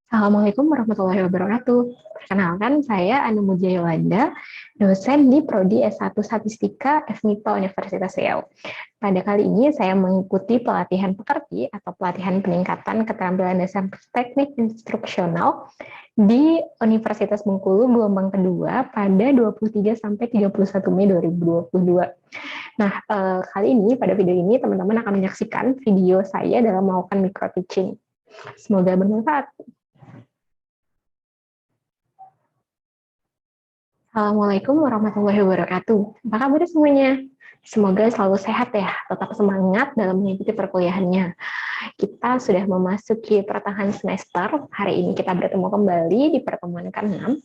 Assalamualaikum warahmatullahi wabarakatuh. Perkenalkan, saya Anu Muja Yolanda, dosen di Prodi S1 Statistika FMIPA Universitas Riau. Pada kali ini saya mengikuti pelatihan pekerti atau pelatihan peningkatan keterampilan dasar teknik instruksional di Universitas Bengkulu gelombang kedua pada 23 sampai 31 Mei 2022. Nah, kali ini pada video ini teman-teman akan menyaksikan video saya dalam melakukan micro teaching. Semoga bermanfaat. Assalamualaikum warahmatullahi wabarakatuh. Apa kabar semuanya? Semoga selalu sehat ya, tetap semangat dalam mengikuti perkuliahannya. Kita sudah memasuki pertengahan semester. Hari ini kita bertemu kembali di pertemuan ke-6,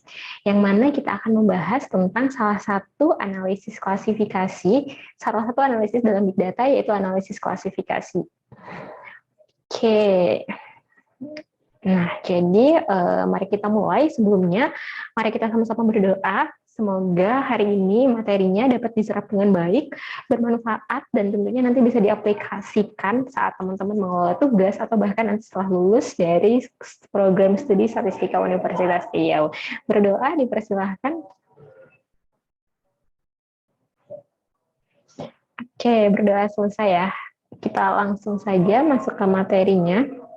yang mana kita akan membahas tentang salah satu analisis dalam Big Data, yaitu analisis klasifikasi. Oke. Nah, jadi mari kita mulai. Sebelumnya, mari kita sama-sama berdoa. Semoga hari ini materinya dapat diserap dengan baik, bermanfaat, dan tentunya nanti bisa diaplikasikan saat teman-teman mengelola tugas atau bahkan nanti setelah lulus dari program studi statistika Universitas Riau. Berdoa dipersilahkan. Oke, berdoa selesai ya. Kita langsung saja masuk ke materinya.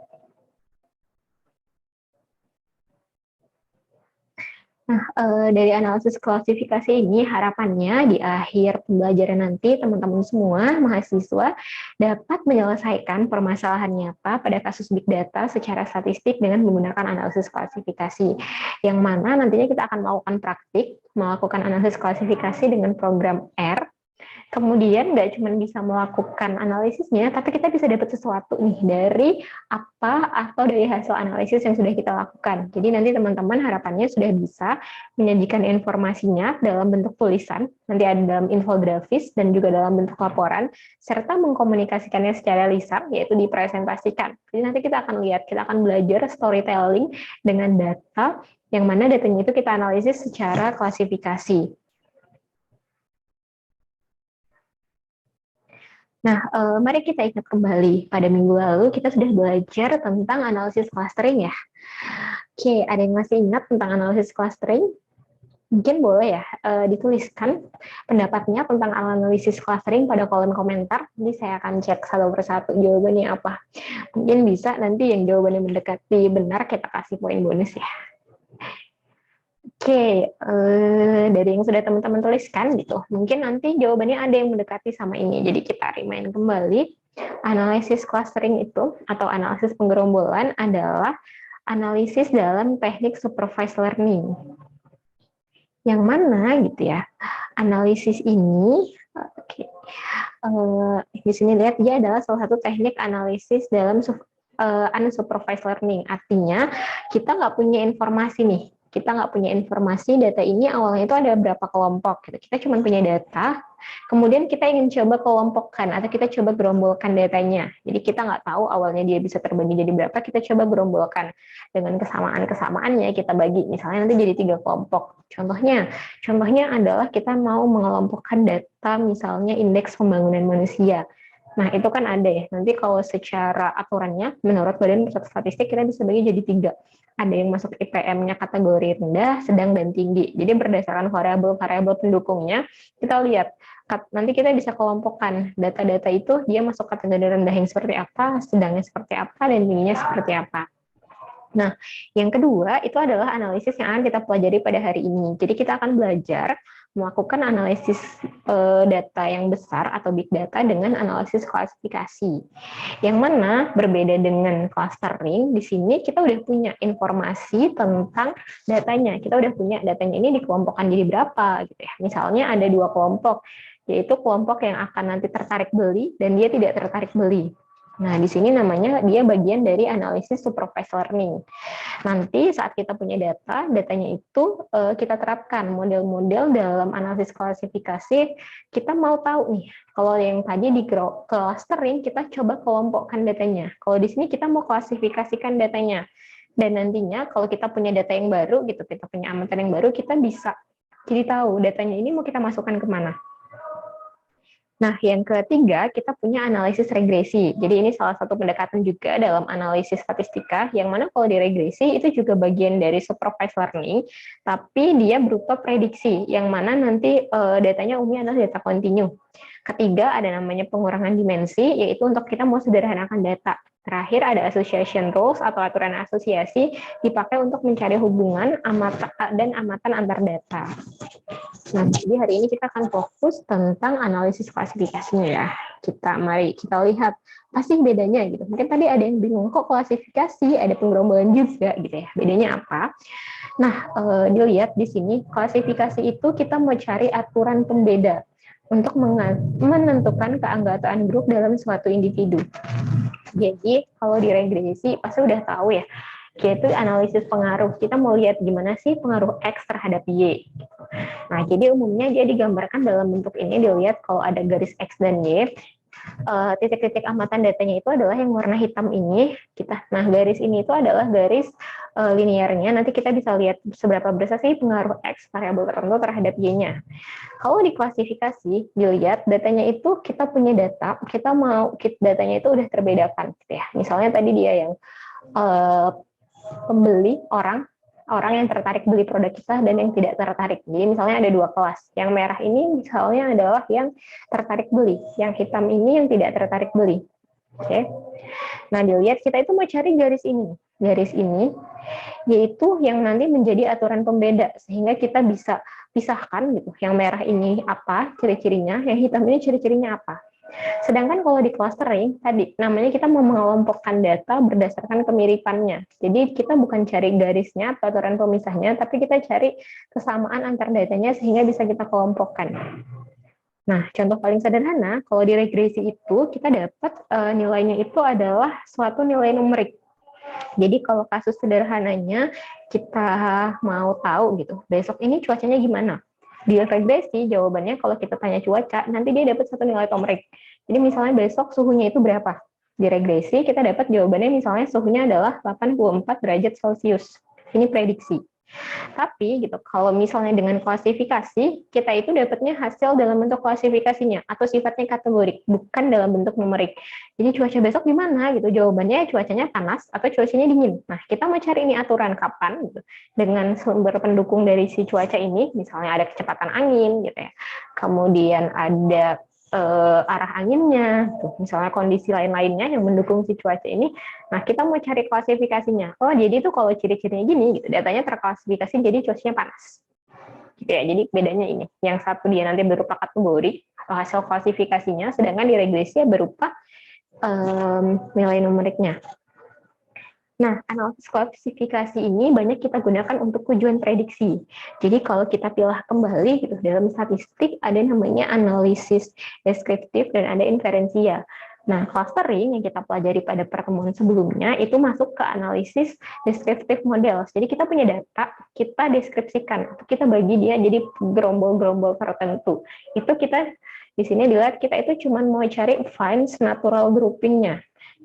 Nah, dari analisis klasifikasi ini harapannya di akhir pembelajaran nanti teman-teman semua mahasiswa dapat menyelesaikan permasalahan nyata pada kasus big data secara statistik dengan menggunakan analisis klasifikasi. Yang mana nantinya kita akan melakukan analisis klasifikasi dengan program R. Kemudian nggak cuma bisa melakukan analisisnya, tapi kita bisa dapat sesuatu nih dari apa atau dari hasil analisis yang sudah kita lakukan. Jadi nanti teman-teman harapannya sudah bisa menyajikan informasinya dalam bentuk tulisan, nanti ada dalam infografis dan juga dalam bentuk laporan, serta mengkomunikasikannya secara lisan, yaitu dipresentasikan. Jadi nanti kita akan lihat, kita akan belajar storytelling dengan data, yang mana datanya itu kita analisis secara klasifikasi. Nah, mari kita ingat kembali, pada minggu lalu kita sudah belajar tentang analisis clustering ya. Oke, ada yang masih ingat tentang analisis clustering? Mungkin boleh ya dituliskan pendapatnya tentang analisis clustering pada kolom komentar. Nanti saya akan cek satu persatu jawabannya apa. Mungkin bisa nanti yang jawabannya mendekati benar kita kasih poin bonus ya. Oke, dari yang sudah teman-teman tuliskan gitu, mungkin nanti jawabannya ada yang mendekati sama ini. Jadi kita remind kembali, analisis clustering itu atau analisis penggerombolan adalah analisis dalam teknik supervised learning. Yang mana gitu ya, analisis ini, di sini lihat dia adalah salah satu teknik analisis dalam unsupervised learning. Artinya kita nggak punya informasi nih. Kita nggak punya informasi data ini awalnya itu ada berapa kelompok. Gitu. Kita cuma punya data, kemudian kita ingin coba kelompokkan atau kita coba gerombolkan datanya. Jadi kita nggak tahu awalnya dia bisa terbagi jadi berapa, kita coba gerombolkan dengan kesamaan-kesamaannya kita bagi. Misalnya nanti jadi 3 kelompok. Contohnya adalah kita mau mengelompokkan data misalnya indeks pembangunan manusia. Nah, itu kan ada ya. Nanti kalau secara aturannya, menurut Badan Pusat Statistik, kita bisa bagi jadi 3. Ada yang masuk IPM-nya kategori rendah, sedang, dan tinggi. Jadi berdasarkan variabel-variabel pendukungnya, kita lihat. Nanti kita bisa kelompokkan data-data itu, dia masuk kategori rendah yang seperti apa, sedangnya seperti apa, dan tingginya seperti apa. Nah, yang kedua itu adalah analisis yang akan kita pelajari pada hari ini. Jadi kita akan belajar melakukan analisis data yang besar atau big data dengan analisis klasifikasi. Yang mana berbeda dengan clustering, di sini kita udah punya informasi tentang datanya. Kita udah punya datanya ini dikelompokkan jadi berapa gitu ya. Misalnya ada 2 kelompok, yaitu kelompok yang akan nanti tertarik beli dan dia tidak tertarik beli. Nah, di sini namanya dia bagian dari analisis supervised learning. Nanti saat kita punya data, datanya itu kita terapkan model-model dalam analisis klasifikasi. Kita mau tahu nih, kalau yang tadi di clustering, kita coba kelompokkan datanya. Kalau di sini kita mau klasifikasikan datanya. Dan nantinya kalau kita punya data yang baru, gitu, kita punya amatan yang baru, kita bisa jadi tahu datanya ini mau kita masukkan kemana. Nah, yang ketiga, kita punya analisis regresi. Jadi ini salah satu pendekatan juga dalam analisis statistika, yang mana kalau di regresi itu juga bagian dari supervised learning, tapi dia berupa prediksi, yang mana nanti datanya umumnya adalah data kontinu. Ketiga, ada namanya pengurangan dimensi, yaitu untuk kita mau sederhanakan data. Terakhir ada association rules atau aturan asosiasi, dipakai untuk mencari hubungan dan amatan antar data. Nah, jadi hari ini kita akan fokus tentang analisis klasifikasinya ya. Mari kita lihat apa sih bedanya gitu. Mungkin tadi ada yang bingung kok klasifikasi, ada penggerombolan juga gitu ya. Bedanya apa? Nah, dilihat di sini klasifikasi itu kita mau cari aturan pembeda untuk menentukan keanggotaan grup dalam suatu individu. Jadi kalau di regresi pasti udah tahu ya, yaitu analisis pengaruh. Kita mau lihat gimana sih pengaruh X terhadap Y. Nah, jadi umumnya dia digambarkan dalam bentuk ini, dilihat kalau ada garis X dan Y, titik-titik amatan datanya itu adalah yang warna hitam ini. Nah, garis ini itu adalah garis linearnya. Nanti kita bisa lihat seberapa besar sih pengaruh X variabel tertentu terhadap Y-nya. Kalau diklasifikasi, dilihat datanya itu kita punya data, datanya itu udah terbedakan, gitu ya. Misalnya tadi dia yang pembeli orang yang tertarik beli produk kita dan yang tidak tertarik. Jadi misalnya ada dua kelas. Yang merah ini misalnya adalah yang tertarik beli, yang hitam ini yang tidak tertarik beli. Oke. Nah, dilihat kita itu mau cari garis ini. Garis ini yaitu yang nanti menjadi aturan pembeda sehingga kita bisa pisahkan gitu. Yang merah ini apa ciri-cirinya, yang hitam ini ciri-cirinya apa. Sedangkan kalau di clustering, tadi namanya kita mau mengelompokkan data berdasarkan kemiripannya. Jadi kita bukan cari garisnya atau aturan pemisahnya, tapi kita cari kesamaan antar datanya sehingga bisa kita kelompokkan. Nah, contoh paling sederhana, kalau di regresi itu kita dapat nilainya itu adalah suatu nilai numerik. Jadi kalau kasus sederhananya kita mau tahu gitu, besok ini cuacanya gimana? Di regresi jawabannya kalau kita tanya cuaca, nanti dia dapat satu nilai numerik. Jadi misalnya besok suhunya itu berapa? Di regresi kita dapat jawabannya misalnya suhunya adalah 84 derajat Celcius. Ini prediksi. Tapi gitu, kalau misalnya dengan klasifikasi, kita itu dapatnya hasil dalam bentuk klasifikasinya atau sifatnya kategorik, bukan dalam bentuk numerik. Jadi cuaca besok gimana gitu? Jawabannya cuacanya panas atau cuacanya dingin. Nah, kita mau cari ini aturan kapan gitu. Dengan sumber pendukung dari si cuaca ini, misalnya ada kecepatan angin gitu ya. Kemudian ada arah anginnya, tuh, misalnya kondisi lain-lainnya yang mendukung si cuaca ini. Nah, kita mau cari klasifikasinya. Oh, jadi itu kalau ciri-cirinya gini, gitu, datanya terklasifikasi jadi cuacanya panas. Gitu ya, jadi bedanya ini. Yang satu dia nanti berupa kategori atau hasil klasifikasinya, sedangkan di regresi berupa nilai numeriknya. Nah, analisis klasifikasi ini banyak kita gunakan untuk tujuan prediksi. Jadi kalau kita pilih kembali gitu, dalam statistik ada namanya analisis deskriptif dan ada inferensia. Nah, clustering yang kita pelajari pada pertemuan sebelumnya itu masuk ke analisis deskriptif model. Jadi kita punya data, kita deskripsikan, kita bagi dia jadi gerombol-gerombol tertentu. Itu kita di sini dilihat kita itu cuma mau cari finds natural grouping-nya.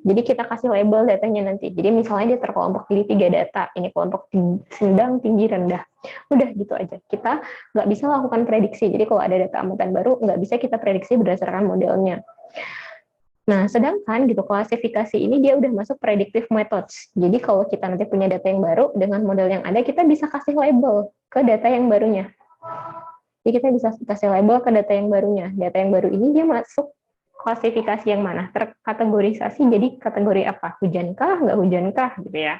Jadi kita kasih label datanya nanti. Jadi misalnya dia terkelompok jadi 3 data. Ini kelompok sedang, tinggi, rendah. Udah gitu aja. Kita nggak bisa lakukan prediksi. Jadi kalau ada data amatan baru, nggak bisa kita prediksi berdasarkan modelnya. Nah, sedangkan gitu klasifikasi ini dia udah masuk predictive methods. Jadi kalau kita nanti punya data yang baru dengan model yang ada, kita bisa kasih label ke data yang barunya. Jadi kita bisa kasih label ke data yang barunya. Data yang baru ini dia masuk klasifikasi yang mana? Terkategorisasi jadi kategori apa? Hujankah, nggak hujankah, gitu ya.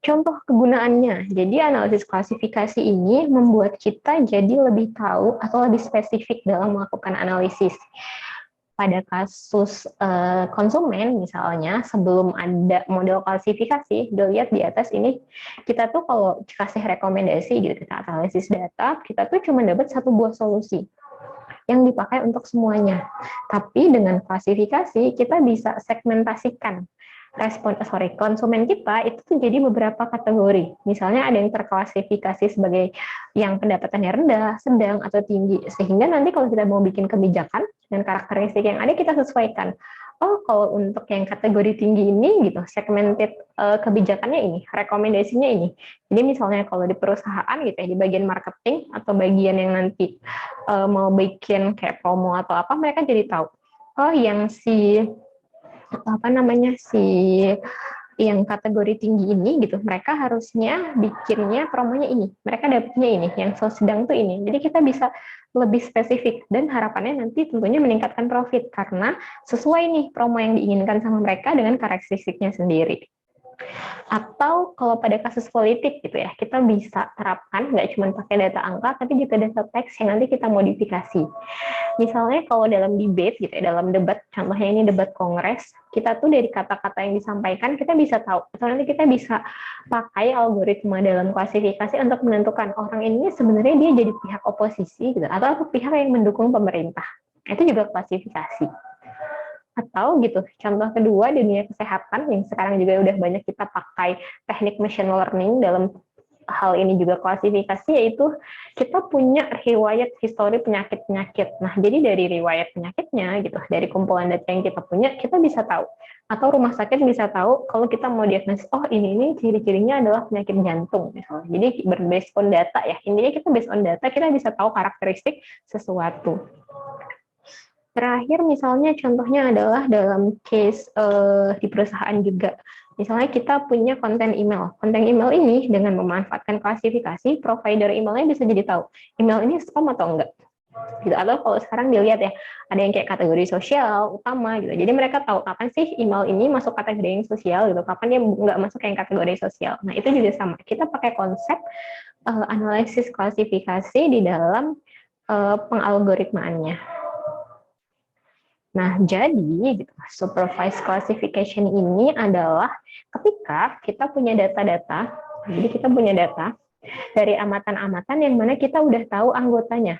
Contoh kegunaannya, jadi analisis klasifikasi ini membuat kita jadi lebih tahu atau lebih spesifik dalam melakukan analisis. Pada kasus konsumen misalnya, sebelum ada model klasifikasi, dilihat di atas ini, kita tuh kalau kasih rekomendasi gitu, kita analisis data, kita tuh cuma dapat satu buah solusi yang dipakai untuk semuanya. Tapi dengan klasifikasi, kita bisa segmentasikan konsumen kita itu tuh jadi beberapa kategori. Misalnya ada yang terklasifikasi sebagai yang pendapatannya rendah, sedang, atau tinggi. Sehingga nanti kalau kita mau bikin kebijakan dan karakteristik yang ada, kita sesuaikan. oh kalau untuk yang kategori tinggi ini gitu, segmented kebijakannya ini, rekomendasinya ini. Jadi misalnya kalau di perusahaan gitu ya, di bagian marketing atau bagian yang nanti mau bikin kayak promo atau apa, mereka jadi tahu, oh yang si apa namanya si yang kategori tinggi ini gitu, mereka harusnya bikinnya promonya ini, mereka dapatnya ini, yang sedang tuh ini. Jadi kita bisa lebih spesifik dan harapannya nanti tentunya meningkatkan profit karena sesuai nih promo yang diinginkan sama mereka dengan karakteristiknya sendiri. Atau kalau pada kasus politik gitu ya, kita bisa terapkan nggak cuma pakai data angka, tapi juga data teks yang nanti kita modifikasi. Misalnya kalau dalam debate gitu ya, dalam debat, contohnya ini debat kongres, kita tuh dari kata-kata yang disampaikan kita bisa tahu, atau nanti kita bisa pakai algoritma dalam klasifikasi untuk menentukan orang ini sebenarnya dia jadi pihak oposisi gitu, atau pihak yang mendukung pemerintah. Itu juga klasifikasi. Atau gitu, contoh kedua di dunia kesehatan yang sekarang juga udah banyak kita pakai teknik machine learning dalam hal ini juga klasifikasi, yaitu kita punya riwayat histori penyakit-penyakit. Nah, jadi dari riwayat penyakitnya gitu, dari kumpulan data yang kita punya, kita bisa tahu. Atau rumah sakit bisa tahu kalau kita mau diagnosis, oh ini ciri-cirinya adalah penyakit jantung misalnya. Jadi based on data ya, intinya kita based on data, kita bisa tahu karakteristik sesuatu. Terakhir misalnya contohnya adalah dalam case di perusahaan juga. Misalnya kita punya konten email. Konten email ini dengan memanfaatkan klasifikasi, provider emailnya bisa jadi tahu email ini spam atau enggak. Gitu. Atau kalau sekarang dilihat ya, ada yang kayak kategori sosial, utama gitu. Jadi mereka tahu kapan sih email ini masuk kategori yang sosial gitu, kapan dia nggak masuk yang kategori sosial. Nah itu juga sama. Kita pakai konsep analisis klasifikasi di dalam pengalgoritmaannya. Nah, jadi gitu, supervised classification ini adalah ketika kita punya data-data, jadi kita punya data dari amatan-amatan yang mana kita udah tahu anggotanya.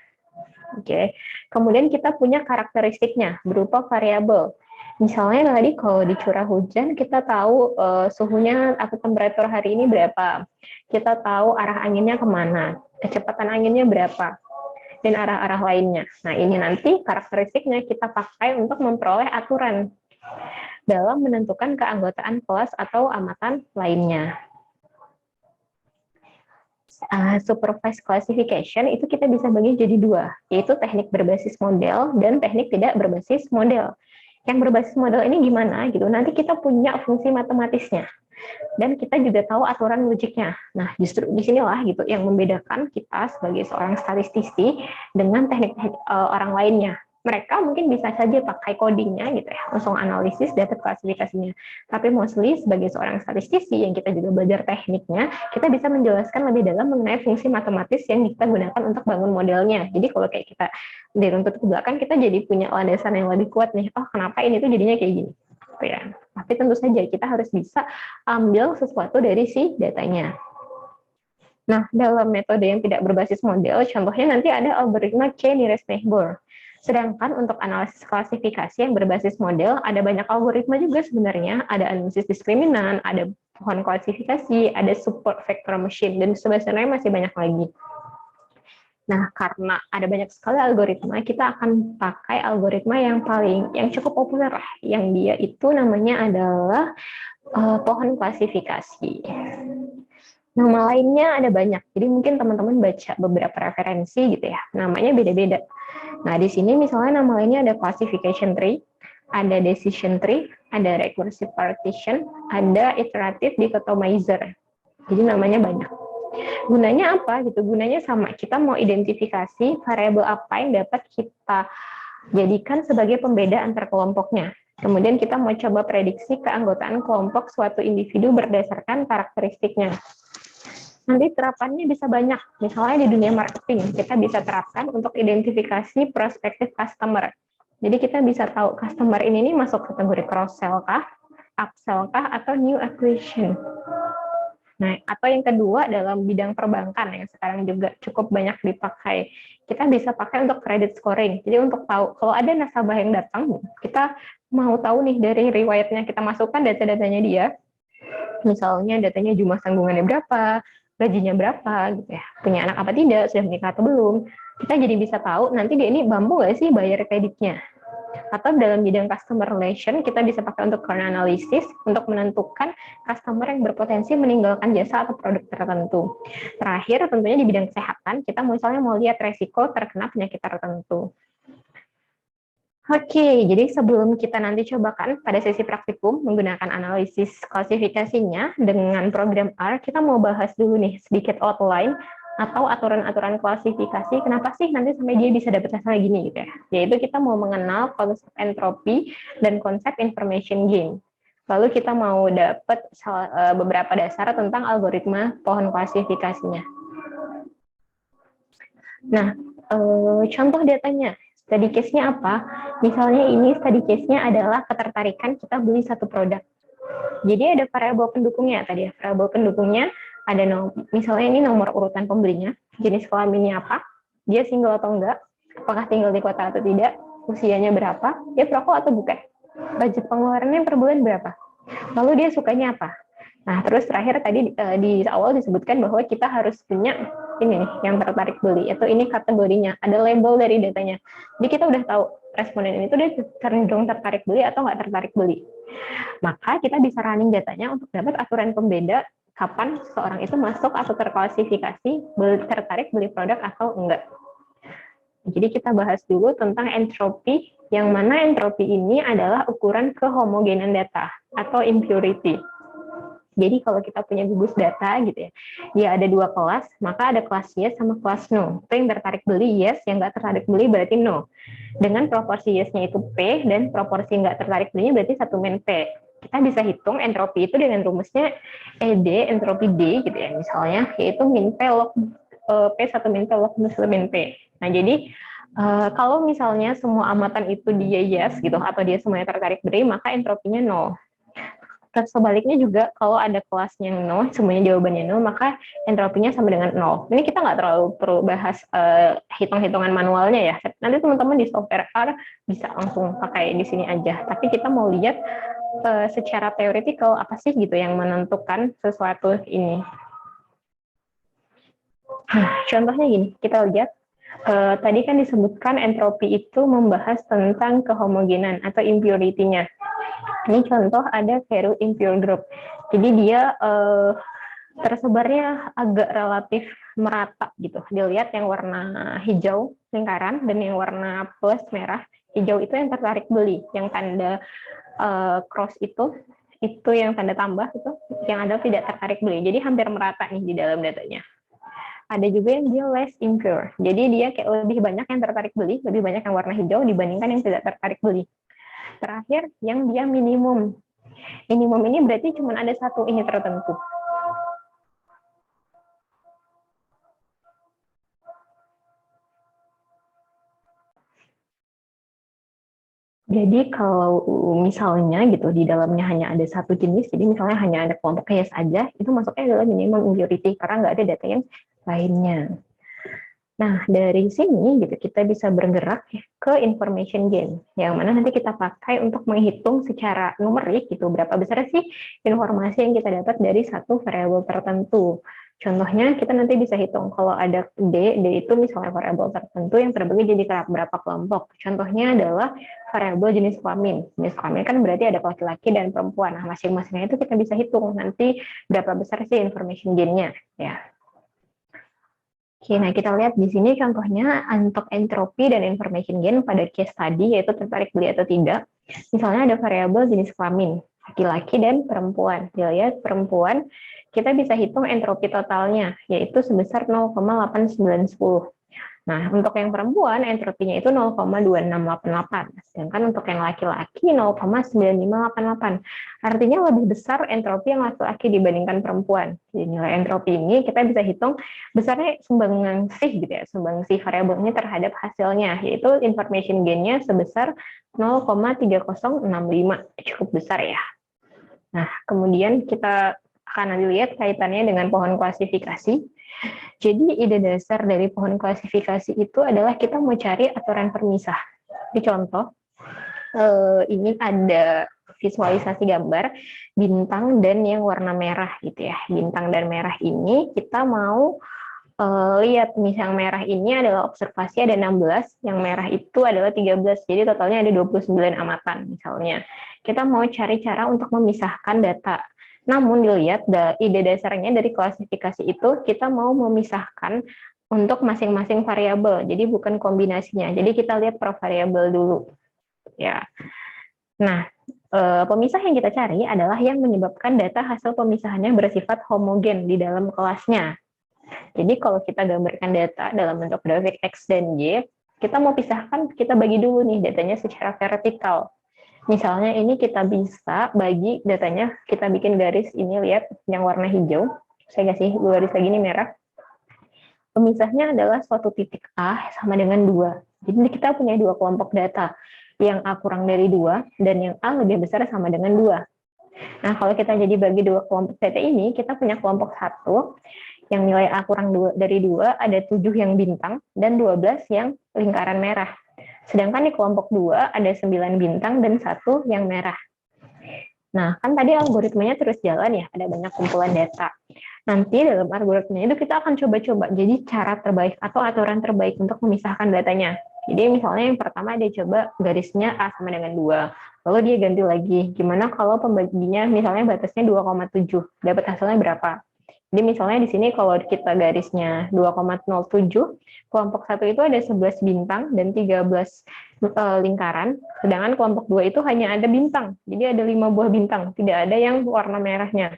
Oke. Kemudian kita punya karakteristiknya berupa variabel. Misalnya tadi kalau di curah hujan kita tahu suhunya atau temperatur hari ini berapa. Kita tahu arah anginnya kemana, kecepatan anginnya berapa, dan arah-arah lainnya. Nah, ini nanti karakteristiknya kita pakai untuk memperoleh aturan dalam menentukan keanggotaan kelas atau amatan lainnya. Supervised classification itu kita bisa bagi jadi dua, yaitu teknik berbasis model dan teknik tidak berbasis model. Yang berbasis model ini gimana gitu? Nanti kita punya fungsi matematisnya. Dan kita juga tahu aturan logiknya. Nah, justru disinilah gitu yang membedakan kita sebagai seorang statistisi dengan teknik-teknik orang lainnya. Mereka mungkin bisa saja pakai codingnya gitu ya, langsung analisis data klasifikasinya. Tapi mostly sebagai seorang statistisi yang kita juga belajar tekniknya, kita bisa menjelaskan lebih dalam mengenai fungsi matematis yang kita gunakan untuk bangun modelnya. Jadi kalau kayak kita diruntut ke belakang, kita jadi punya landasan yang lebih kuat nih. Oh, kenapa ini tuh jadinya kayak gini? Ya. Tapi tentu saja kita harus bisa ambil sesuatu dari si datanya. Nah, dalam metode yang tidak berbasis model, contohnya nanti ada algoritma K-nearest neighbor. Sedangkan untuk analisis klasifikasi yang berbasis model, ada banyak algoritma juga sebenarnya. Ada analisis diskriminan, ada pohon klasifikasi, ada support vector machine, dan sebenarnya masih banyak lagi. Nah, karena ada banyak sekali algoritma, kita akan pakai algoritma yang cukup populer lah, yang dia itu namanya adalah pohon klasifikasi. Nama lainnya ada banyak, jadi mungkin teman-teman baca beberapa referensi gitu ya, namanya beda-beda. Nah, di sini misalnya nama lainnya ada classification tree, ada decision tree, ada recursive partition, ada iterative dichotomizer. Jadi namanya banyak. Gunanya apa gitu? Gunanya sama. Kita mau identifikasi variabel apa yang dapat kita jadikan sebagai pembeda antar kelompoknya. Kemudian kita mau coba prediksi keanggotaan kelompok suatu individu berdasarkan karakteristiknya. Nanti terapannya bisa banyak. Misalnya di dunia marketing, kita bisa terapkan untuk identifikasi prospective customer. Jadi kita bisa tahu customer ini masuk kategori cross-sell kah, upsell kah, atau new acquisition. Nah, atau yang kedua dalam bidang perbankan yang sekarang juga cukup banyak dipakai, kita bisa pakai untuk credit scoring. Jadi untuk tahu kalau ada nasabah yang datang, kita mau tahu nih dari riwayatnya, kita masukkan data-datanya dia. Misalnya datanya jumlah tanggungannya berapa, gajinya berapa, gitu ya, punya anak apa tidak, sudah menikah atau belum. Kita jadi bisa tahu nanti dia ini mampu nggak sih bayar kreditnya. Atau dalam bidang customer relation, kita bisa pakai untuk churn analysis untuk menentukan customer yang berpotensi meninggalkan jasa atau produk tertentu. Terakhir, tentunya di bidang kesehatan, kita misalnya mau lihat resiko terkena penyakit tertentu. Oke, jadi sebelum kita nanti cobakan pada sesi praktikum menggunakan analisis klasifikasinya dengan program R, kita mau bahas dulu nih sedikit outline atau aturan-aturan klasifikasi, kenapa sih nanti sampai dia bisa dapat hasil gini gitu ya. Yaitu kita mau mengenal konsep entropi dan konsep information gain. Lalu kita mau dapat beberapa dasar tentang algoritma pohon klasifikasinya. Nah, contoh datanya, study case-nya apa? Misalnya ini study case-nya adalah ketertarikan kita beli satu produk. Jadi ada variabel pendukungnya tadi ya. Variabel pendukungnya ada misalnya ini nomor urutan pembelinya, jenis kelaminnya apa, dia single atau enggak, apakah tinggal di kota atau tidak, usianya berapa, dia perokok atau bukan, budget pengeluarannya per bulan berapa, lalu dia sukanya apa. Nah, terus terakhir tadi di awal disebutkan bahwa kita harus punya ini nih, yang tertarik beli, atau ini kategorinya, ada label dari datanya. Jadi kita udah tahu responden ini tuh dia cenderung tertarik beli atau nggak tertarik beli. Maka kita bisa running datanya untuk dapat aturan pembeda kapan seseorang itu masuk atau terklasifikasi tertarik beli produk atau enggak. Jadi kita bahas dulu tentang entropi, yang mana entropi ini adalah ukuran kehomogenan data atau impurity. Jadi kalau kita punya gugus data gitu ya, dia ada dua kelas, maka ada kelas yes sama kelas no. Itu yang tertarik beli yes, yang nggak tertarik beli berarti no. Dengan proporsi yes-nya itu P, dan proporsi nggak tertarik belinya berarti 1 min P. Kita bisa hitung entropi itu dengan rumusnya ED, entropi D gitu ya, misalnya, yaitu min P log P 1 min P log 1 min P. Nah, jadi kalau misalnya semua amatan itu dia yes gitu, atau dia semuanya tertarik beli, maka entropinya nol. Sebaliknya juga kalau ada kelasnya yang nol, semuanya jawabannya nol, maka entropinya sama dengan nol. Ini kita nggak terlalu perlu bahas hitung-hitungan manualnya ya. Nanti teman-teman di software R bisa langsung pakai di sini aja. Tapi kita mau lihat secara teoretikal apa sih gitu yang menentukan sesuatu ini. Contohnya gini, kita lihat. Tadi kan disebutkan entropi itu membahas tentang kehomogenan atau impurity-nya. Ini contoh ada very impure group. Jadi dia tersebarnya agak relatif merata gitu. Dilihat yang warna hijau lingkaran dan yang warna plus merah. Hijau itu yang tertarik beli, yang tanda cross itu yang tanda tambah itu, yang ada tidak tertarik beli. Jadi hampir merata nih di dalam datanya. Ada juga yang dia less impure. Jadi dia kayak lebih banyak yang tertarik beli, lebih banyak yang warna hijau dibandingkan yang tidak tertarik beli. Terakhir, yang dia minimum. Minimum ini berarti cuma ada satu ini tertentu. Jadi kalau misalnya gitu di dalamnya hanya ada satu jenis, jadi misalnya hanya ada kelompok yes aja, itu masuknya adalah minimum impurity karena nggak ada data yang lainnya. Nah, dari sini gitu kita bisa bergerak ke information gain, yang mana nanti kita pakai untuk menghitung secara numerik gitu berapa besar sih informasi yang kita dapat dari satu variabel tertentu. Contohnya kita nanti bisa hitung kalau ada D itu misalnya variabel tertentu yang terbagi jadi berapa kelompok. Contohnya adalah variabel jenis kelamin. Jenis kelamin kan berarti ada laki-laki dan perempuan. Nah, masing-masingnya itu kita bisa hitung nanti berapa besar sih information gain-nya ya. Oke, nah kita lihat di sini contohnya untuk entropi dan information gain pada case tadi, yaitu tertarik beli atau tidak. Misalnya ada variabel jenis kelamin, laki-laki dan perempuan. Dilihat perempuan, kita bisa hitung entropi totalnya, yaitu sebesar 0,8910. Nah, untuk yang perempuan, entropinya itu 0,2688. Sedangkan untuk yang laki-laki 0,9588. Artinya lebih besar entropi yang laki-laki dibandingkan perempuan. Jadi nilai entropi ini kita bisa hitung besarnya sumbangsih gitu ya, sumbangsih variabelnya terhadap hasilnya, yaitu information gain-nya sebesar 0,3065. Cukup besar ya. Nah, kemudian kita akan nanti lihat kaitannya dengan pohon klasifikasi. Jadi ide dasar dari pohon klasifikasi itu adalah kita mau cari aturan permisah. Di contoh, ini ada visualisasi gambar bintang dan yang warna merah gitu ya. Bintang dan merah ini kita mau lihat misal yang merah ini adalah observasi ada 16, yang merah itu adalah 13, jadi totalnya ada 29 amatan misalnya. Kita mau cari cara untuk memisahkan data. Namun dilihat ide dasarnya dari klasifikasi itu kita mau memisahkan untuk masing-masing variabel, jadi bukan kombinasinya. Jadi kita lihat per variabel dulu. Ya. Nah, pemisah yang kita cari adalah yang menyebabkan data hasil pemisahannya bersifat homogen di dalam kelasnya. Jadi kalau kita gambarkan data dalam bentuk grafik X dan Y, kita mau pisahkan, kita bagi dulu nih datanya secara vertikal. Misalnya ini kita bisa bagi datanya, kita bikin garis ini, lihat yang warna hijau, saya kasih garis lagi ini merah. Pemisahnya adalah suatu titik A sama dengan 2. Jadi kita punya 2 kelompok data, yang A kurang dari 2, dan yang A lebih besar sama dengan 2. Nah, kalau kita jadi bagi 2 kelompok data ini, kita punya kelompok 1, yang nilai A kurang dari 2, ada 7 yang bintang, dan 12 yang lingkaran merah. Sedangkan di kelompok 2, ada 9 bintang, dan 1 yang merah. Nah, kan tadi algoritmanya terus jalan ya, ada banyak kumpulan data. Nanti dalam algoritmanya itu kita akan coba-coba, jadi cara terbaik atau aturan terbaik untuk memisahkan datanya. Jadi misalnya yang pertama dia coba garisnya A sama dengan 2, lalu dia ganti lagi, gimana kalau pembaginya misalnya batasnya 2,7, dapat hasilnya berapa? Jadi misalnya di sini kalau kita garisnya 2,07, kelompok 1 itu ada 11 bintang dan 13 lingkaran, sedangkan kelompok 2 itu hanya ada bintang. Jadi ada 5 buah bintang, tidak ada yang warna merahnya.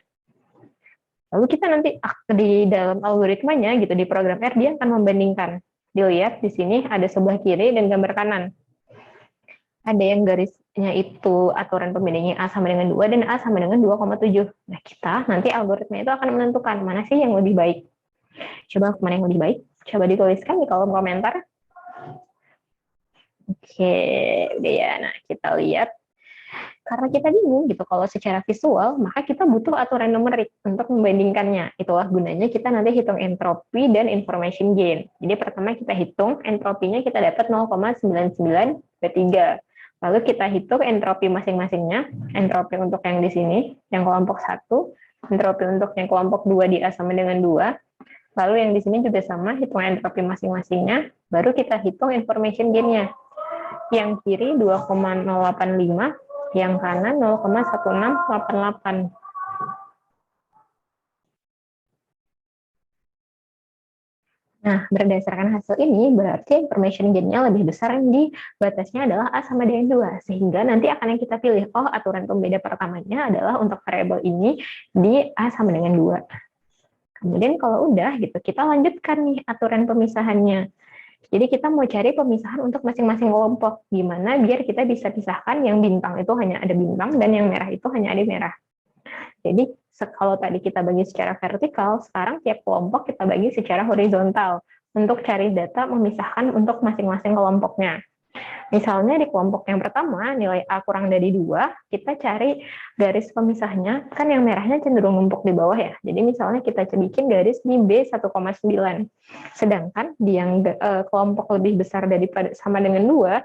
Lalu kita nanti di dalam algoritmanya gitu di program R dia akan membandingkan. Dilihat di sini ada sebelah kiri dan gambar kanan. Ada yang garisnya itu aturan pembandingnya A sama dengan 2 dan A sama dengan 2,7. Nah, kita nanti algoritma itu akan menentukan mana sih yang lebih baik. Coba mana yang lebih baik? Coba dituliskan di kolom komentar. Oke, udah ya. Nah, kita lihat. Karena kita bingung gitu, kalau secara visual, maka kita butuh aturan numerik untuk membandingkannya. Itulah gunanya kita nanti hitung entropi dan information gain. Jadi pertama kita hitung entropinya kita dapat 0,9923. Lalu kita hitung entropi masing-masingnya, entropi untuk yang di sini, yang kelompok 1, entropi untuk yang kelompok 2 di A sama dengan 2, lalu yang di sini juga sama, hitung entropi masing-masingnya, baru kita hitung information gain-nya. Yang kiri 2,085, yang kanan 0,1688. Nah, berdasarkan hasil ini, berarti information gain-nya lebih besar yang di batasnya adalah A sama dengan 2. Sehingga nanti akan yang kita pilih, oh aturan pembeda pertamanya adalah untuk variabel ini di A sama dengan 2. Kemudian kalau udah, gitu, kita lanjutkan nih aturan pemisahannya. Jadi kita mau cari pemisahan untuk masing-masing kelompok. Gimana biar kita bisa pisahkan yang bintang itu hanya ada bintang, dan yang merah itu hanya ada merah. Jadi kalau tadi kita bagi secara vertikal, sekarang tiap kelompok kita bagi secara horizontal untuk cari data memisahkan untuk masing-masing kelompoknya. Misalnya di kelompok yang pertama, nilai A kurang dari 2, kita cari garis pemisahnya, kan yang merahnya cenderung numpuk di bawah ya. Jadi misalnya kita bikin garis di B1,9. Sedangkan di yang kelompok lebih besar daripada sama dengan 2,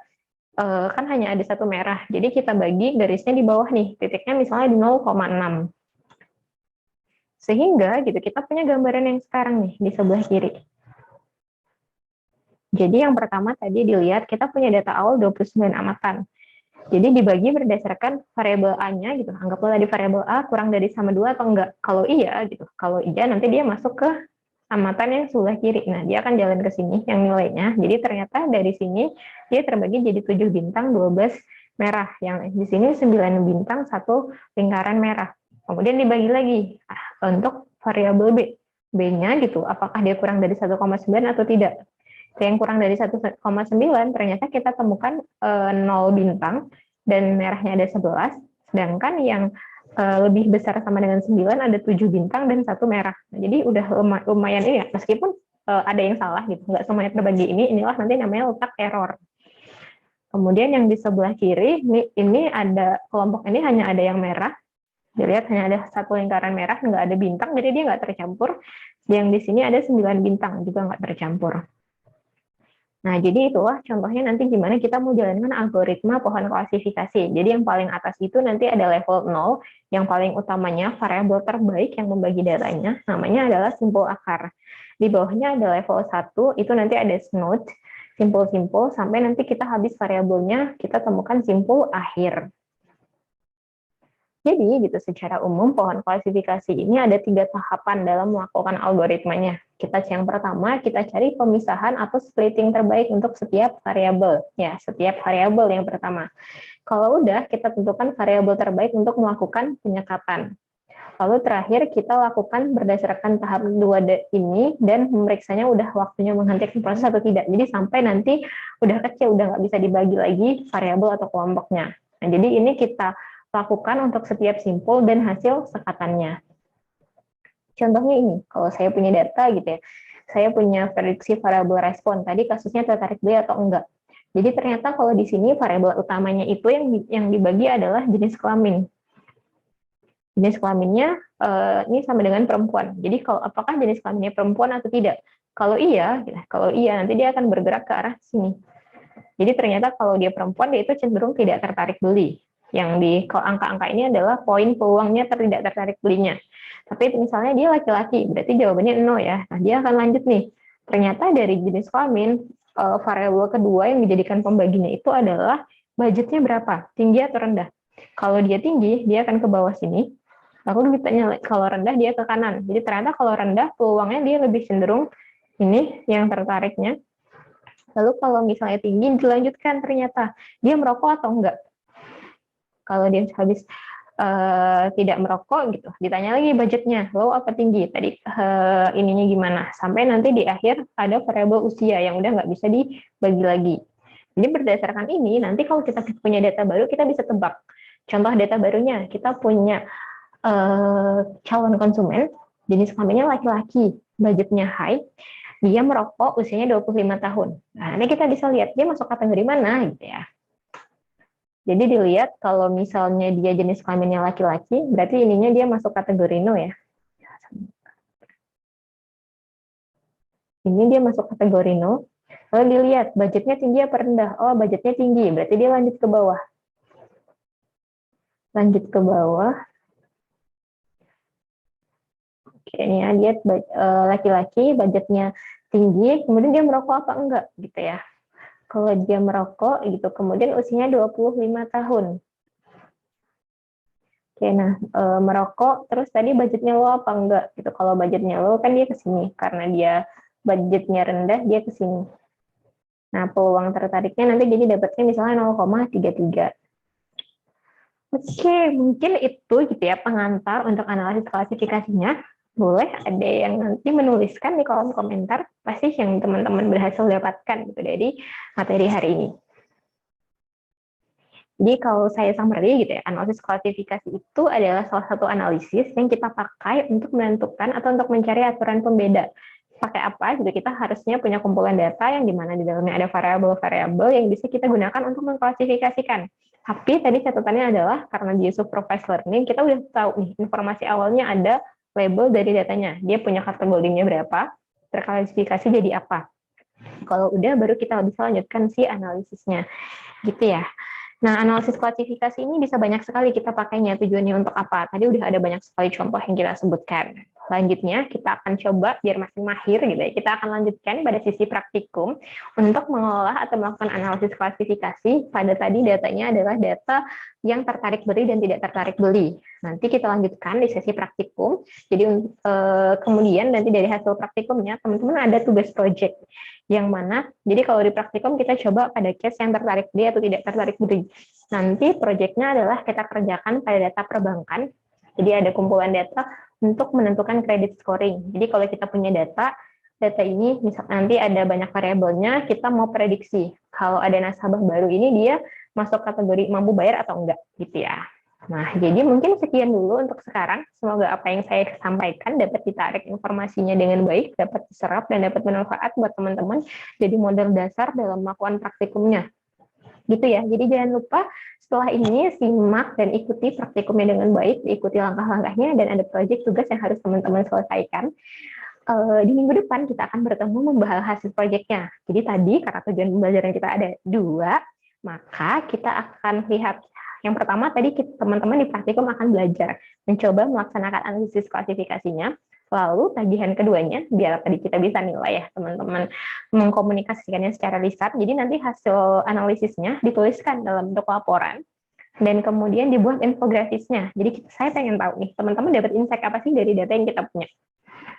kan hanya ada 1 merah. Jadi kita bagi garisnya di bawah nih, titiknya misalnya di 0,6. Sehingga gitu kita punya gambaran yang sekarang nih di sebelah kiri. Jadi yang pertama tadi dilihat kita punya data awal 29 amatan. Jadi dibagi berdasarkan variabel A-nya gitu. Anggaplah tadi variabel A kurang dari sama 2 atau enggak. Kalau iya gitu. Kalau iya nanti dia masuk ke amatan yang sebelah kiri. Nah, dia akan jalan ke sini yang nilainya. Jadi ternyata dari sini dia terbagi jadi 7 bintang, 12 merah. Yang di sini 9 bintang, 1 lingkaran merah. Kemudian dibagi lagi untuk variabel B. B-nya gitu, apakah dia kurang dari 1,9 atau tidak. Yang kurang dari 1,9 ternyata kita temukan 0 bintang dan merahnya ada 11, sedangkan yang lebih besar sama dengan 9 ada 7 bintang dan 1 merah. Nah, jadi udah lumayan ini ya, meskipun ada yang salah gitu, nggak semuanya terbagi inilah nanti namanya letak error. Kemudian yang di sebelah kiri, ini ada kelompok ini hanya ada yang merah, dilihat hanya ada 1 lingkaran merah, nggak ada bintang, jadi dia nggak tercampur. Yang di sini ada 9 bintang, juga nggak tercampur. Nah, jadi itulah contohnya nanti gimana kita mau jalankan algoritma pohon klasifikasi. Jadi yang paling atas itu nanti ada level 0, yang paling utamanya variabel terbaik yang membagi datanya, namanya adalah simpul akar. Di bawahnya ada level 1, itu nanti ada snode, simpul-simpul, sampai nanti kita habis variabelnya, kita temukan simpul akhir. Jadi gitu secara umum pohon klasifikasi ini ada 3 tahapan dalam melakukan algoritmanya. Yang pertama kita cari pemisahan atau splitting terbaik untuk setiap variabel. Ya, setiap variabel yang pertama. Kalau udah kita tentukan variabel terbaik untuk melakukan penyekatan. Lalu terakhir kita lakukan berdasarkan tahap 2 ini dan memeriksanya udah waktunya menghentikan proses atau tidak. Jadi sampai nanti udah kecil, udah nggak bisa dibagi lagi variabel atau kelompoknya. Nah, jadi ini kita lakukan untuk setiap simpul dan hasil sekatannya. Contohnya ini, kalau saya punya data gitu ya, saya punya prediksi variabel respon, tadi kasusnya tertarik beli atau enggak. Jadi ternyata kalau di sini variabel utamanya itu yang dibagi adalah jenis kelamin. Jenis kelaminnya ini sama dengan perempuan. Jadi kalau apakah jenis kelaminnya perempuan atau tidak? Kalau iya nanti dia akan bergerak ke arah sini. Jadi ternyata kalau dia perempuan dia itu cenderung tidak tertarik beli. Yang di angka-angka ini adalah poin peluangnya tidak tertarik belinya. Tapi misalnya dia laki-laki, berarti jawabannya 0 ya. Nah, dia akan lanjut nih. Ternyata dari jenis kelamin, variabel kedua yang dijadikan pembaginya itu adalah budgetnya berapa, tinggi atau rendah. Kalau dia tinggi, dia akan ke bawah sini. Lalu ditanya kalau rendah dia ke kanan. Jadi ternyata kalau rendah peluangnya dia lebih cenderung ini yang tertariknya. Lalu kalau misalnya tinggi dilanjutkan ternyata dia merokok atau enggak. Kalau dia habis tidak merokok gitu, ditanya lagi budgetnya, low apa tinggi, tadi ininya gimana, sampai nanti di akhir ada variabel usia yang udah nggak bisa dibagi lagi. Jadi berdasarkan ini, nanti kalau kita punya data baru, kita bisa tebak. Contoh data barunya, kita punya calon konsumen, jenis kelaminnya laki-laki, budgetnya high, dia merokok usianya 25 tahun. Nah, ini kita bisa lihat dia masuk kategori mana gitu ya. Jadi dilihat kalau misalnya dia jenis kelaminnya laki-laki, berarti ininya dia masuk kategori no ya. Ini dia masuk kategori no. Lalu dilihat budgetnya tinggi apa rendah. Oh, budgetnya tinggi, berarti dia lanjut ke bawah. Lanjut ke bawah. Kayaknya dia laki-laki, budgetnya tinggi, kemudian dia merokok apa enggak gitu ya. Kalau dia merokok gitu, kemudian usianya 25 tahun. Oke, nah merokok, terus tadi budgetnya lo apa enggak gitu. Kalau budgetnya lo kan dia ke sini, karena dia budgetnya rendah, dia ke sini. Nah, peluang tertariknya nanti jadi dapatnya misalnya 0,33. Oke, mungkin itu gitu ya pengantar untuk analisis klasifikasinya. Boleh ada yang nanti menuliskan di kolom komentar pasti yang teman-teman berhasil dapatkan gitu dari materi hari ini. Jadi kalau saya summary gitu ya, analisis klasifikasi itu adalah salah satu analisis yang kita pakai untuk menentukan atau untuk mencari aturan pembeda. Pakai apa gitu, kita harusnya punya kumpulan data yang dimana di dalamnya ada variabel-variabel yang bisa kita gunakan untuk mengklasifikasikan. Tapi tadi catatannya adalah karena dia supervised learning, kita udah tahu nih informasi awalnya ada label dari datanya. Dia punya kategorinya berapa, terklasifikasi jadi apa. Kalau udah baru kita bisa lanjutkan si analisisnya. Gitu ya. Nah, analisis klasifikasi ini bisa banyak sekali kita pakainya. Tujuannya untuk apa? Tadi udah ada banyak sekali contoh yang kita sebutkan. Selanjutnya, kita akan coba, biar makin mahir gitu ya, kita akan lanjutkan pada sisi praktikum untuk mengolah atau melakukan analisis klasifikasi pada tadi datanya adalah data yang tertarik beli dan tidak tertarik beli. Nanti kita lanjutkan di sesi praktikum. Jadi kemudian nanti dari hasil praktikumnya, teman-teman ada tugas project yang mana, jadi kalau di praktikum kita coba pada case yang tertarik beli atau tidak tertarik beli. Nanti proyeknya adalah kita kerjakan pada data perbankan, jadi ada kumpulan data untuk menentukan credit scoring. Jadi kalau kita punya data ini misal nanti ada banyak variabelnya, kita mau prediksi kalau ada nasabah baru ini dia masuk kategori mampu bayar atau enggak gitu ya. Nah, jadi mungkin sekian dulu untuk sekarang. Semoga apa yang saya sampaikan dapat ditarik informasinya dengan baik, dapat diserap, dan dapat bermanfaat buat teman-teman jadi model dasar dalam melakukan praktikumnya. Gitu ya, jadi jangan lupa setelah ini simak dan ikuti praktikumnya dengan baik, ikuti langkah-langkahnya, dan ada proyek tugas yang harus teman-teman selesaikan. di minggu depan kita akan bertemu membahas hasil proyeknya. Jadi tadi karena tujuan pembelajaran kita ada 2, maka kita akan lihat yang pertama tadi teman-teman di praktikum akan belajar mencoba melaksanakan analisis klasifikasinya. Lalu tagihan keduanya, biar tadi kita bisa nilai ya teman-teman mengkomunikasikannya secara lisan. Jadi nanti hasil analisisnya dituliskan dalam bentuk laporan dan kemudian dibuat infografisnya. Jadi saya pengen tahu nih teman-teman dapat insight apa sih dari data yang kita punya.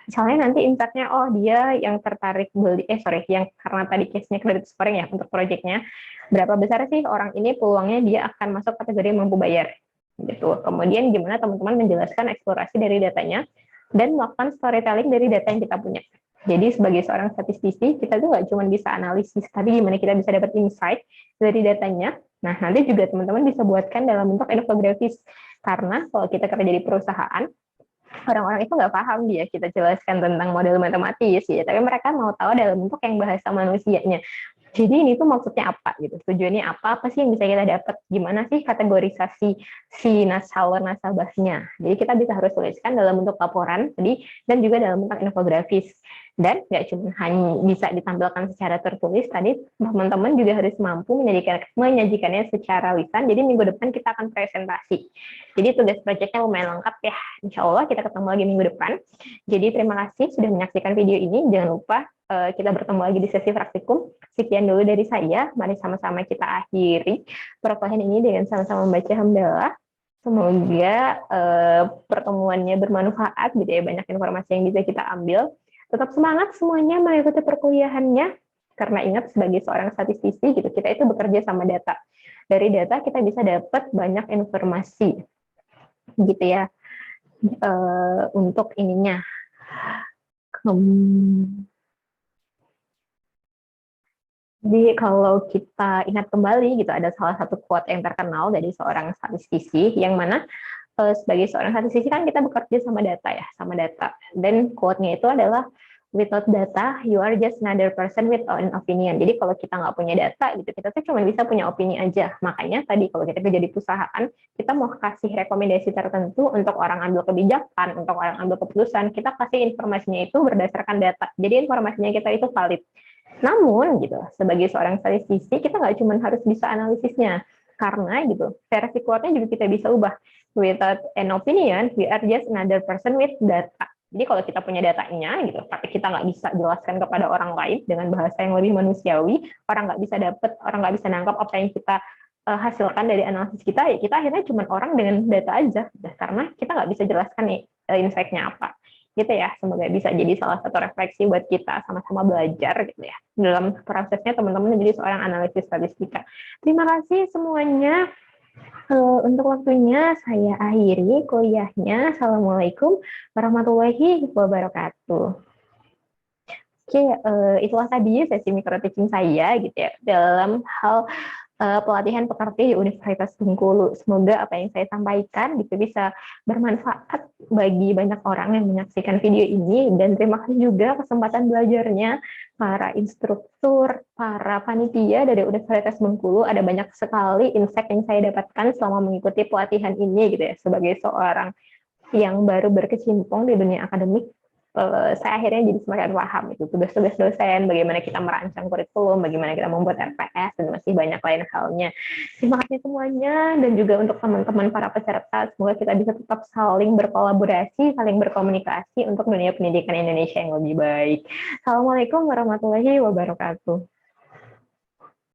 Misalnya nanti insight-nya, oh dia yang tertarik beli, yang karena tadi case-nya credit scoring ya untuk proyeknya, berapa besar sih orang ini peluangnya dia akan masuk kategori mampu bayar, gitu. Kemudian gimana teman-teman menjelaskan eksplorasi dari datanya, dan melakukan storytelling dari data yang kita punya. Jadi sebagai seorang statistisi, kita tuh nggak cuma bisa analisis, tapi gimana kita bisa dapat insight dari datanya. Nah, nanti juga teman-teman bisa buatkan dalam bentuk infografis. Karena kalau kita kerja di perusahaan, orang-orang itu nggak paham dia kita jelaskan tentang model matematis ya, tapi mereka mau tahu dalam bentuk yang bahasa manusianya. Jadi ini tuh maksudnya apa gitu, tujuannya apa sih yang bisa kita dapat, gimana sih kategorisasi si nasabahnya. Jadi kita bisa harus tuliskan dalam bentuk laporan tadi dan juga dalam bentuk infografis. Dan nggak cuma hanya bisa ditampilkan secara tertulis, tadi teman-teman juga harus mampu menyajikannya secara lisan. Jadi minggu depan kita akan presentasi. Jadi tugas proyeknya lumayan lengkap ya. Insya Allah kita ketemu lagi minggu depan. Jadi terima kasih sudah menyaksikan video ini. Jangan lupa kita bertemu lagi di sesi praktikum. Sekian dulu dari saya. Mari sama-sama kita akhiri perkuliahan ini dengan sama-sama membaca hamdalah. Semoga pertemuannya bermanfaat, gitu ya, banyak informasi yang bisa kita ambil. Tetap semangat semuanya mengikuti perkuliahannya, karena ingat sebagai seorang statistisi gitu, kita itu bekerja sama data. Dari data kita bisa dapat banyak informasi, gitu ya, untuk ininya. Jadi kalau kita ingat kembali gitu, ada salah satu quote yang terkenal dari seorang statistisi, yang mana sebagai seorang statistisi kan kita bekerja sama data ya, sama data. Dan quote-nya itu adalah, without data, you are just another person with an opinion. Jadi kalau kita nggak punya data gitu, kita tuh cuma bisa punya opini aja. Makanya tadi kalau kita kerja di perusahaan, kita mau kasih rekomendasi tertentu untuk orang ambil kebijakan, untuk orang ambil keputusan, kita kasih informasinya itu berdasarkan data. Jadi informasinya kita itu valid. Namun gitu, sebagai seorang statistisi kita nggak cuma harus bisa analisisnya, karena gitu versi quote-nya juga kita bisa ubah. Without an opinion, we are just another person with data. Jadi kalau kita punya datanya gitu, tapi kita nggak bisa jelaskan kepada orang lain dengan bahasa yang lebih manusiawi, orang nggak bisa dapat, orang nggak bisa nangkap apa yang kita hasilkan dari analisis kita, ya kita akhirnya cuma orang dengan data aja, karena kita nggak bisa jelaskan nih insight-nya apa. Gitu ya, semoga bisa jadi salah satu refleksi buat kita sama-sama belajar gitu ya dalam prosesnya teman-teman menjadi seorang analisis statistika. Terima kasih semuanya untuk waktunya. Saya akhiri kuliahnya. Assalamualaikum warahmatullahi wabarakatuh. Oke, itulah tadi sesi micro teaching saya gitu ya dalam hal pelatihan pekerti di Universitas Bengkulu. Semoga apa yang saya sampaikan bisa bermanfaat bagi banyak orang yang menyaksikan video ini, dan terima kasih juga kesempatan belajarnya para instruktur, para panitia dari Universitas Bengkulu. Ada banyak sekali insight yang saya dapatkan selama mengikuti pelatihan ini gitu ya, sebagai seorang yang baru berkecimpung di dunia akademik. Saya akhirnya jadi semakin paham itu tugas-tugas dosen, bagaimana kita merancang kurikulum, bagaimana kita membuat RPS, dan masih banyak lain halnya. Terima kasih semuanya, dan juga untuk teman-teman para peserta, semoga kita bisa tetap saling berkolaborasi, saling berkomunikasi untuk dunia pendidikan Indonesia yang lebih baik. Assalamualaikum warahmatullahi wabarakatuh.